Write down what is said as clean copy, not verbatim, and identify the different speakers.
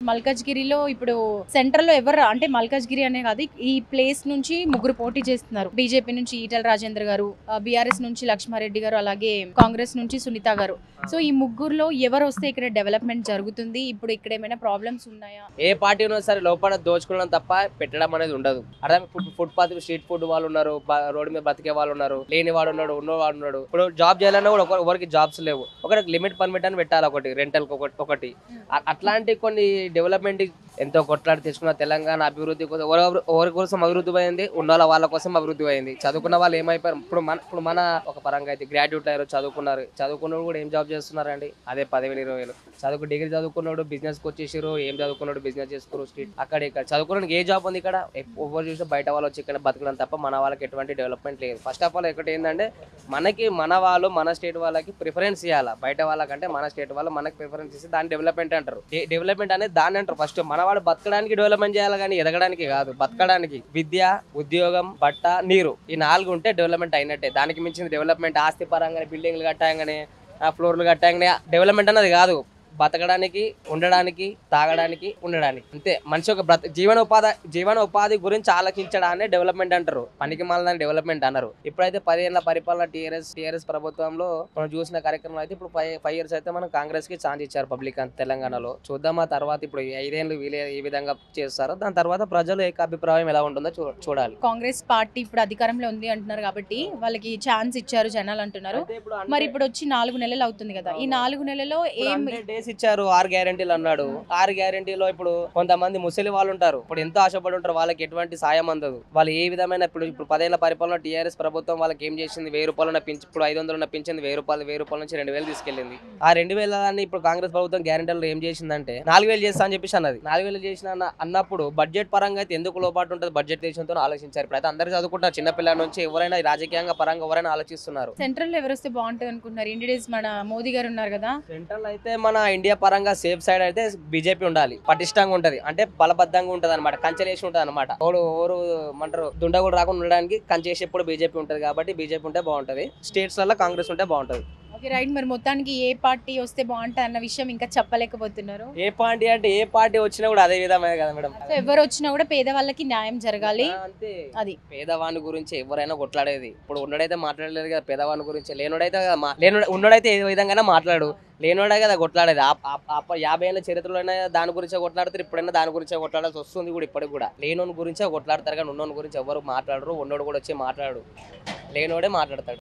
Speaker 1: మల్కాజ్గిరిలో ఇప్పుడు సెంట్రల్ లో ఎవరు అంటే మల్కాజ్గిరి అనే కాదు, ఈ ప్లేస్ నుంచి ముగ్గురు పోటీ చేస్తున్నారు. బీజేపీ నుంచి ఈటల రాజేందర్ గారు, బీఆర్ఎస్ నుంచి లక్ష్మారెడ్డి గారు, అలాగే కాంగ్రెస్ నుంచి సునీత గారు. సో ఈ ముగ్గురులో ఎవరు వస్తే ఇక్కడ డెవలప్మెంట్ జరుగుతుంది? ఇప్పుడు ఇక్కడ ఏమైనా ప్రాబ్లమ్స్ ఉన్నాయా?
Speaker 2: ఏ పార్టీ ఉన్నా సరే లోపల దోచుకోవడం తప్ప పెట్టడం అనేది ఉండదు. అర్థం ఫుట్పాత్ స్ట్రీట్ ఫుడ్ వాళ్ళు ఉన్నారు, రోడ్డు మీద బతికే వాళ్ళు ఉన్నారు, లేని వాడు ఉన్నాడు, ఉన్నవాడు ఉన్నాడు. ఇప్పుడు జాబ్ చేయాలన్నా కూడా ఒకరికి జాబ్స్ లేవు. ఒకరికి లిమిట్ పర్మిట్ అని పెట్టాలి, ఒకటి రెంటల్ ఒకటి. అట్లాంటి కొన్ని డెవలప్మెంట్ ఎంతో కొట్లాడి తెచ్చుకున్న తెలంగాణ అభివృద్ధి కోసం ఎవరి కోసం అభివృద్ధి అయింది, ఉన్న వాళ్ళ కోసం అభివృద్ధి అయింది. చదువుకున్న వాళ్ళు ఏమైపోయారు? ఇప్పుడు మన ఒక పరంగా అయితే గ్రాడ్యుయేట్ అయ్యారు, చదువుకున్నోడు కూడా ఏం జాబ్ చేస్తున్నారండి? అదే 10,000 20,000 డిగ్రీ చదువుకున్నాడు బిజినెస్ కి వచ్చేసారు, ఏం చదువుకున్నాడు బిజినెస్ చేసుకోరు. స్ట్రీట్ అక్కడ ఇక్కడ చదువుకున్నాడు ఏ జాబ్ ఉంది ఇక్కడ? ఎవరు చూస్తే బయట వాళ్ళు వచ్చి ఇక్కడ బతకడం తప్ప మన వాళ్ళకి ఎటువంటి డెవలప్మెంట్ లేదు. ఫస్ట్ ఆఫ్ ఆల్ ఒకటి ఏంటంటే మన వాళ్ళు మన స్టేట్ వాళ్ళకి ప్రిఫరెన్స్ ఇవ్వాలి. బయట వాళ్ళకంటే మన స్టేట్ వాళ్ళు మనకి ప్రిఫరెన్స్ ఇస్తే దాన్ని డెవలప్మెంట్ అంటారు. డెవలప్మెంట్ అనేది దాన్ని అంటారు. ఫస్ట్ మనవాడు బతకడానికి డెవలప్మెంట్ చేయాలి, కానీ ఎదగడానికి కాదు. బతకడానికి విద్య, ఉద్యోగం, బట్ట, నీరు, ఈ 4 ఉంటే డెవలప్మెంట్ అయినట్టే. దానికి మించిన డెవలప్మెంట్ ఆస్తి పరంగానే బిల్డింగ్లు కట్టాగానే ఫ్లోర్లు కట్టాగానే డెవలప్మెంట్ అన్నది కాదు. బతకడానికి, ఉండడానికి, తాగడానికి, ఉండడానికి, అంతే. మనిషి ఒక జీవన ఉపాధి గురించి ఆలోచించడాన్ని డెవలప్మెంట్ అంటారు. పనికి మాలని డెవలప్మెంట్ అన్నారు. ఇప్పుడైతే 10 ఏళ్ల పరిపాలన టీఆర్ఎస్ ప్రభుత్వంలో మనం చూసిన కార్యక్రమం అయితే ఇప్పుడు 5 years అయితే మనం కాంగ్రెస్ కి ఛాన్స్ ఇచ్చారు పబ్లిక్ తెలంగాణలో. చూద్దాం ఆ తర్వాత ఇప్పుడు 5 ఏళ్ళు వీళ్ళు ఏ విధంగా చేస్తారో, దాని తర్వాత ప్రజలు ఏకాభిప్రాయం ఎలా ఉంటుందో చూడాలి.
Speaker 1: కాంగ్రెస్ పార్టీ ఇప్పుడు అధికారంలో ఉంది అంటున్నారు కాబట్టి వాళ్ళకి ఛాన్స్ ఇచ్చారు జనాలు అంటున్నారు. మరి ఇప్పుడు వచ్చి 4 నెలలు అవుతుంది కదా, ఈ 4 నెలలో ఏం
Speaker 2: ఇచ్చారు? 6 గ్యారెంటీలు అన్నాడు. 6 గ్యారెంటీలో ఇప్పుడు కొంతమంది ముసలి వాళ్ళు ఉంటారు, ఇప్పుడు ఎంతో ఆశపడి ఉంటారు, వాళ్ళకి ఎటువంటి సాయం అందదు. వాళ్ళు ఏ విధమైన ఇప్పుడు 10 ఏళ్ల పరిపాలన టీఆర్ఎస్ ప్రభుత్వం వాళ్ళకి ఏం చేసింది? 1000 రూపాయలు ఇప్పుడు 500 పెంచింది, 1000 రూపాయల నుంచి 2000 తీసుకెళ్ళింది. ఆ 2000 ఇప్పుడు కాంగ్రెస్ ప్రభుత్వం గ్యారెంటీలో ఏం చేసిందంటే 4000 చేస్తా అని చెప్పేసి అన్నది. 4000 చేసిన అన్నప్పుడు బడ్జెట్ పరంగా అయితే ఎందుకు లోపాటు ఉంటుంది? బడ్జెట్ దేశంతో ఆలోచించారు. ఇప్పుడు అయితే అందరూ చదువుకుంటారు, చిన్నపిల్లల నుంచి ఎవరైనా రాజకీయంగా పరంగా ఎవరైనా ఆలోచిస్తున్నారు.
Speaker 1: సెంట్రల్ లో ఎవరు వస్తే బాగుంటుంది అనుకుంటున్నారు? ఇండియా డేస్ మన మోదీ గారు ఉన్నారు కదా,
Speaker 2: సెంట్రల్ అయితే మన ఇండియా పరంగా సేఫ్ సైడ్ అయితే బీజేపీ ఉండాలి. పటిష్టంగా ఉంటది, అంటే బలబద్ధంగా ఉంటది అనమాట, కంచెలేసి ఉంటది అనమాట. ఎవరు అంటారు దుండ కూడా రాకుండా ఉండడానికి కంచేసి ఎప్పుడు బీజేపీ ఉంటది. కాబట్టి బీజేపీ ఉంటే బాగుంటది. స్టేట్స్ లలో కాంగ్రెస్ ఉంటే బాగుంటది.
Speaker 1: Okay right. మరి మొత్తానికి ఏ పార్టీ వస్తే బాగుంటుంది అన్న విషయం ఇంకా చెప్పలేకపోతున్నారు.
Speaker 2: ఏ పార్టీ అంటే ఏ పార్టీ వచ్చినా కూడా అదే విధమే కదా మేడం.
Speaker 1: సో ఎవరు వచ్చినా కూడా పేదవాళ్ళకి న్యాయం జరగాలి,
Speaker 2: అంతే.
Speaker 1: అది
Speaker 2: పేదవాని గురించి ఎవరైనా కొట్లాడేది. ఇప్పుడు ఉన్నడైతే మాట్లాడలేదు కదా పేదవాని గురించి, ఉన్నడైతే ఏ విధంగా మాట్లాడు, లేనోడే కదా కొట్లాడేది. 50 ఏళ్ళ చరిత్రలోనే దాని గురించే కొట్లాడతారు, ఇప్పుడైనా దాని గురించే కొట్లాడాల్సి వస్తుంది కూడా. ఇప్పటికి కూడా లేనోని గురించే కొట్లాడతారు, కానీ ఉన్నోని గురించి ఎవరు మాట్లాడరు. ఉన్నోడు కూడా వచ్చి మాట్లాడు, లేనోడే మాట్లాడతాడు.